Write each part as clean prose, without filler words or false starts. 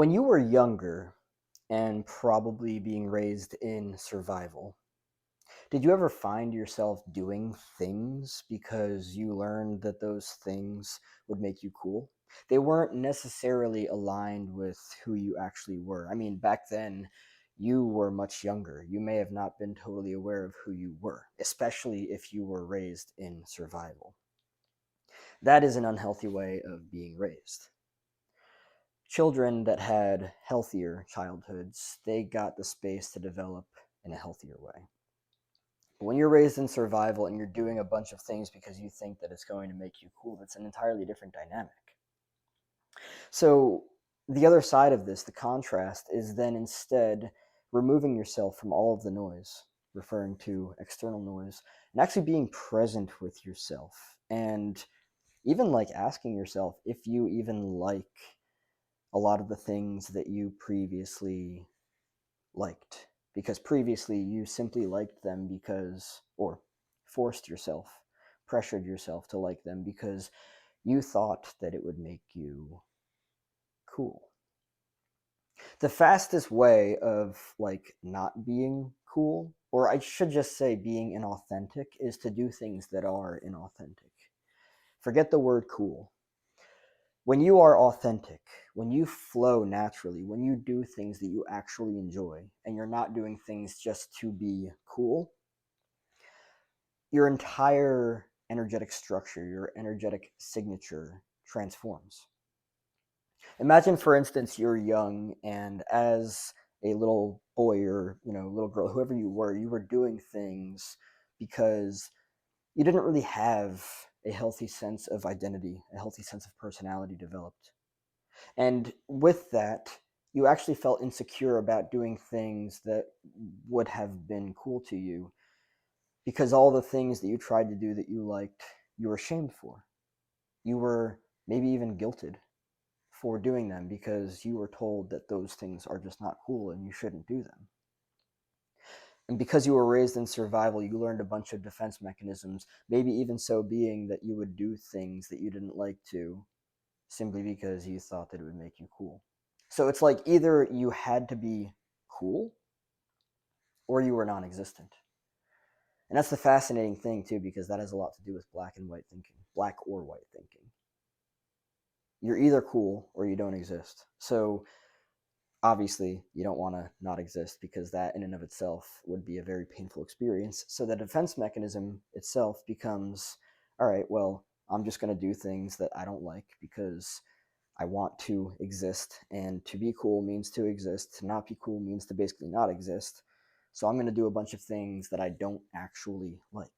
When you were younger and probably being raised in survival, did you ever find yourself doing things because you learned that those things would make you cool? They weren't necessarily aligned with who you actually were. I mean, back then, you were much younger. You may have not been totally aware of who you were, especially if you were raised in survival. That is an unhealthy way of being raised. Children that had healthier childhoods, they got the space to develop in a healthier way. But when you're raised in survival and you're doing a bunch of things because you think that it's going to make you cool, that's an entirely different dynamic. So the other side of this, the contrast, is then instead removing yourself from all of the noise, referring to external noise, and actually being present with yourself. And even like asking yourself if you even like a lot of the things that you previously liked. Because previously you simply liked them because, or forced yourself, pressured yourself to like them because you thought that it would make you cool. The fastest way of like not being cool, or I should just say being inauthentic, is to do things that are inauthentic. Forget the word cool. When you are authentic, when you flow naturally, when you do things that you actually enjoy, and you're not doing things just to be cool, your entire energetic structure, your energetic signature transforms. Imagine, for instance, you're young, and as a little boy or little girl, whoever you were doing things because you didn't really have a healthy sense of identity, a healthy sense of personality developed. And with that, you actually felt insecure about doing things that would have been cool to you because all the things that you tried to do that you liked, you were shamed for. You were maybe even guilted for doing them because you were told that those things are just not cool and you shouldn't do them. And because you were raised in survival, you learned a bunch of defense mechanisms, maybe even so being that you would do things that you didn't like to simply because you thought that it would make you cool. So it's like either you had to be cool or you were non existent. And that's the fascinating thing, too, because that has a lot to do with black and white thinking, black or white thinking. You're either cool or you don't exist. So obviously, you don't want to not exist because that in and of itself would be a very painful experience. So the defense mechanism itself becomes all right, well, I'm just going to do things that I don't like because I want to exist, and to be cool means to exist. To not be cool means to basically not exist. So I'm going to do a bunch of things that I don't actually like.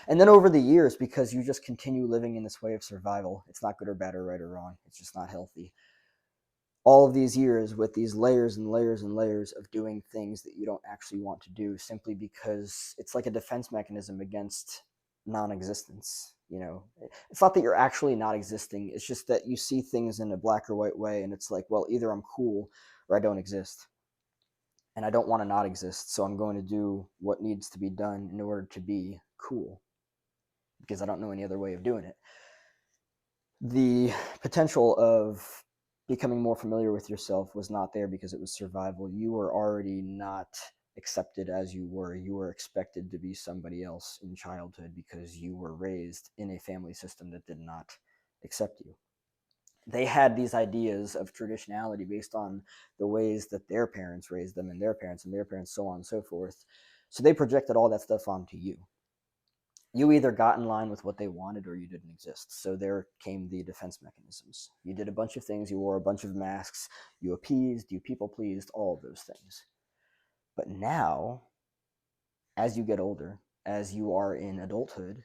And then over the years, because you just continue living in this way of survival, it's not good or bad or right or wrong, it's just not healthy. All of these years with these layers and layers and layers of doing things that you don't actually want to do simply because it's like a defense mechanism against non-existence. It's not that you're actually not existing, it's just that you see things in a black or white way and it's like, well, either I'm cool or I don't exist, and I don't want to not exist, so I'm going to do what needs to be done in order to be cool because I don't know any other way of doing it. The potential of becoming more familiar with yourself was not there because it was survival. You were already not accepted as you were. You were expected to be somebody else in childhood because you were raised in a family system that did not accept you. They had these ideas of traditionality based on the ways that their parents raised them and their parents, so on and so forth. So they projected all that stuff onto you. You either got in line with what they wanted or you didn't exist. So there came the defense mechanisms. You did a bunch of things, you wore a bunch of masks, you appeased, you people pleased, all of those things. But now, as you get older, as you are in adulthood,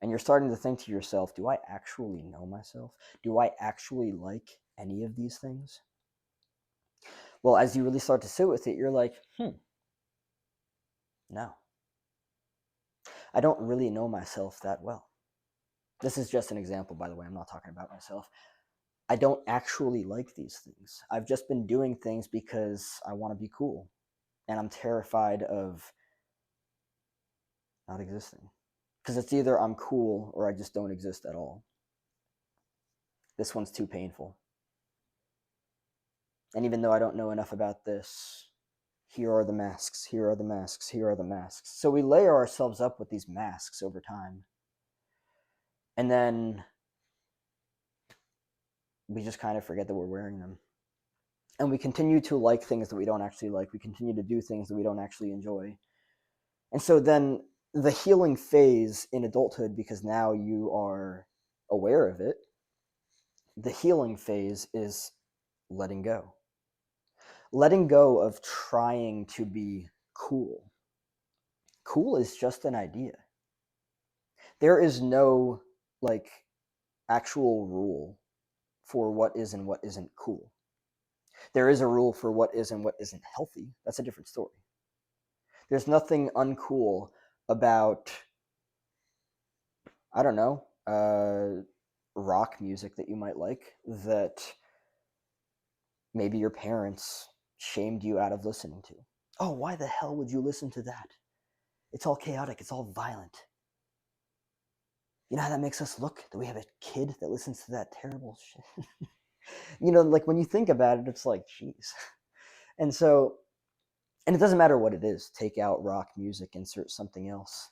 and you're starting to think to yourself, do I actually know myself? Do I actually like any of these things? Well, as you really start to sit with it, you're like, no. I don't really know myself that well. This is just an example, by the way. I'm not talking about myself. I don't actually like these things. I've just been doing things because I want to be cool. And I'm terrified of not existing. Because it's either I'm cool or I just don't exist at all. This one's too painful. And even though I don't know enough about this, here are the masks, here are the masks, here are the masks. So we layer ourselves up with these masks over time. And then we just kind of forget that we're wearing them. And we continue to like things that we don't actually like. We continue to do things that we don't actually enjoy. And so then the healing phase in adulthood, because now you are aware of it, the healing phase is letting go. Letting go of trying to be cool. Cool is just an idea. There is no like actual rule for what is and what isn't cool. There is a rule for what is and what isn't healthy. That's a different story. There's nothing uncool about, I don't know, rock music that you might like that maybe your parents shamed you out of listening to. Oh, why the hell would you listen to that? It's all chaotic, it's all violent. You know how that makes us look? That we have a kid that listens to that terrible shit? You know, like when you think about it, it's like, geez. And so, and it doesn't matter what it is, take out rock music, insert something else.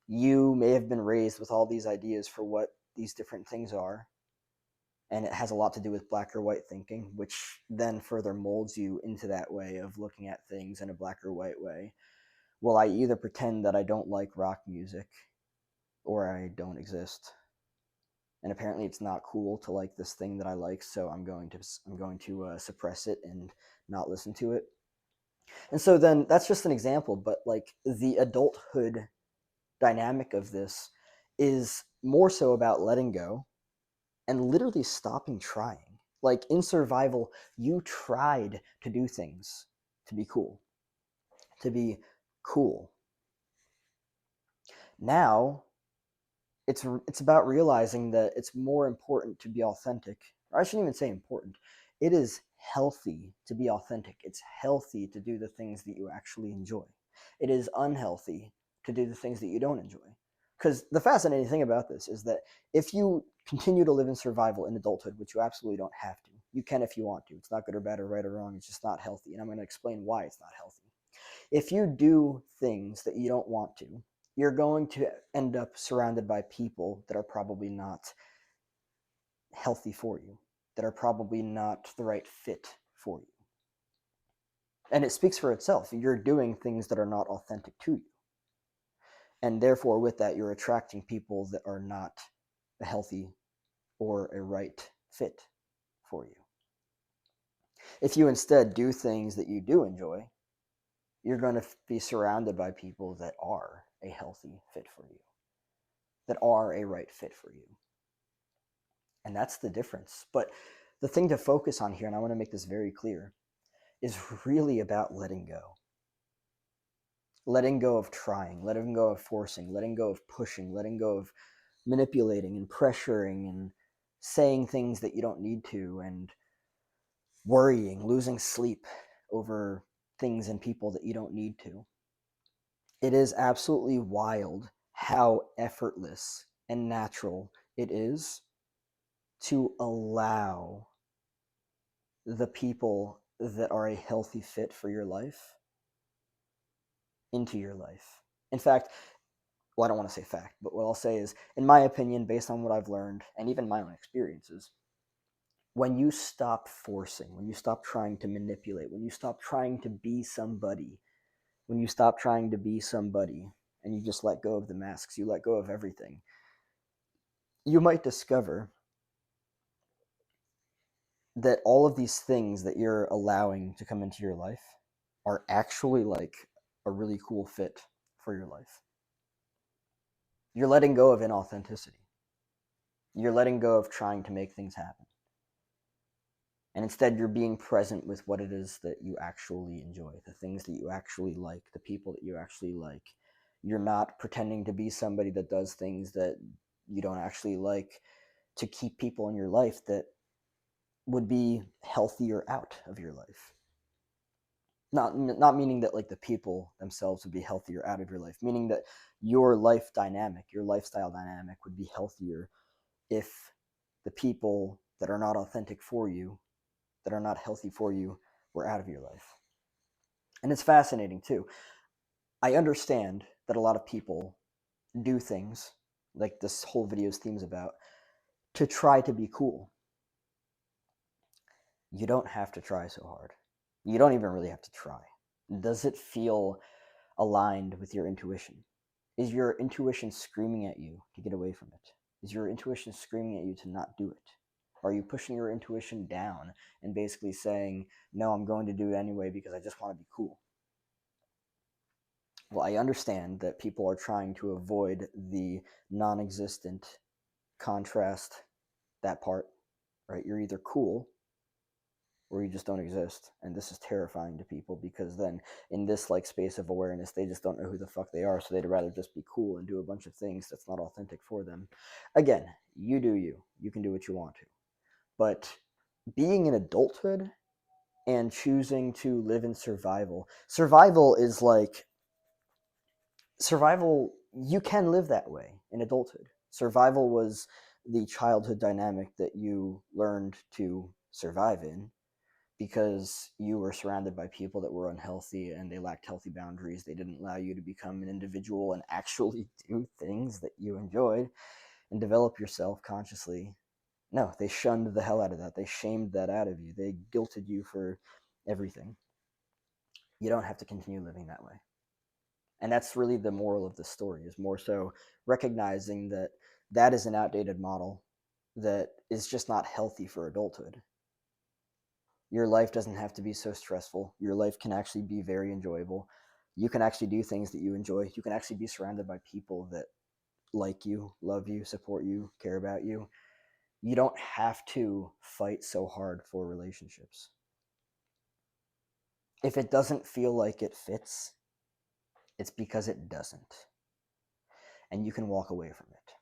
You may have been raised with all these ideas for what these different things are, and it has a lot to do with black or white thinking, which then further molds you into that way of looking at things in a black or white way. Well, I either pretend that I don't like rock music or I don't exist. And apparently it's not cool to like this thing that I like, so I'm going to suppress it and not listen to it. And so then that's just an example, but like the adulthood dynamic of this is more so about letting go and literally stopping trying. Like in survival, you tried to do things to be cool, to be cool. Now it's about realizing that it's more important to be authentic. Or I shouldn't even say important. It is healthy to be authentic. It's healthy to do the things that you actually enjoy. It is unhealthy to do the things that you don't enjoy. Because the fascinating thing about this is that if you continue to live in survival in adulthood, which you absolutely don't have to, you can if you want to. It's not good or bad or right or wrong. It's just not healthy. And I'm going to explain why it's not healthy. If you do things that you don't want to, you're going to end up surrounded by people that are probably not healthy for you, that are probably not the right fit for you. And it speaks for itself. You're doing things that are not authentic to you. And therefore, with that, you're attracting people that are not a healthy or a right fit for you. If you instead do things that you do enjoy, you're going to be surrounded by people that are a healthy fit for you, that are a right fit for you. And that's the difference. But the thing to focus on here, and I want to make this very clear, is really about letting go. Letting go of trying, letting go of forcing, letting go of pushing, letting go of manipulating and pressuring and saying things that you don't need to, and worrying, losing sleep over things and people that you don't need to. It is absolutely wild how effortless and natural it is to allow the people that are a healthy fit for your life into your life. In fact, well, I don't want to say fact, but what I'll say is, in my opinion, based on what I've learned and even my own experiences, when you stop forcing, when you stop trying to manipulate, when you stop trying to be somebody, when you stop trying to be somebody and you just let go of the masks, you let go of everything, you might discover that all of these things that you're allowing to come into your life are actually like a really cool fit for your life. You're letting go of inauthenticity. You're letting go of trying to make things happen. And instead, you're being present with what it is that you actually enjoy, the things that you actually like, the people that you actually like. You're not pretending to be somebody that does things that you don't actually like to keep people in your life that would be healthier out of your life. Not meaning that like the people themselves would be healthier out of your life, meaning that your life dynamic, your lifestyle dynamic would be healthier if the people that are not authentic for you, that are not healthy for you were out of your life. And it's fascinating too. I understand that a lot of people do things like this whole video's theme's about to try to be cool. You don't have to try so hard. You don't even really have to try. Does it feel aligned with your intuition? Is your intuition screaming at you to get away from it? Is your intuition screaming at you to not do it? Are you pushing your intuition down and basically saying, no, I'm going to do it anyway because I just want to be cool? Well, I understand that people are trying to avoid the non existent contrast, that part, right? You're either cool or you just don't exist, and this is terrifying to people because then in this like space of awareness they just don't know who the fuck they are, so they'd rather just be cool and do a bunch of things that's not authentic for them. Again, you do you. You can do what you want to. But being in adulthood and choosing to live in survival is like survival. You can live that way in adulthood. Survival was the childhood dynamic that you learned to survive in because you were surrounded by people that were unhealthy and they lacked healthy boundaries. They didn't allow you to become an individual and actually do things that you enjoyed and develop yourself consciously. No, they shunned the hell out of that. They shamed that out of you. They guilted you for everything. You don't have to continue living that way. And that's really the moral of the story, is more so recognizing that that is an outdated model that is just not healthy for adulthood. Your life doesn't have to be so stressful. Your life can actually be very enjoyable. You can actually do things that you enjoy. You can actually be surrounded by people that like you, love you, support you, care about you. You don't have to fight so hard for relationships. If it doesn't feel like it fits, it's because it doesn't. And you can walk away from it.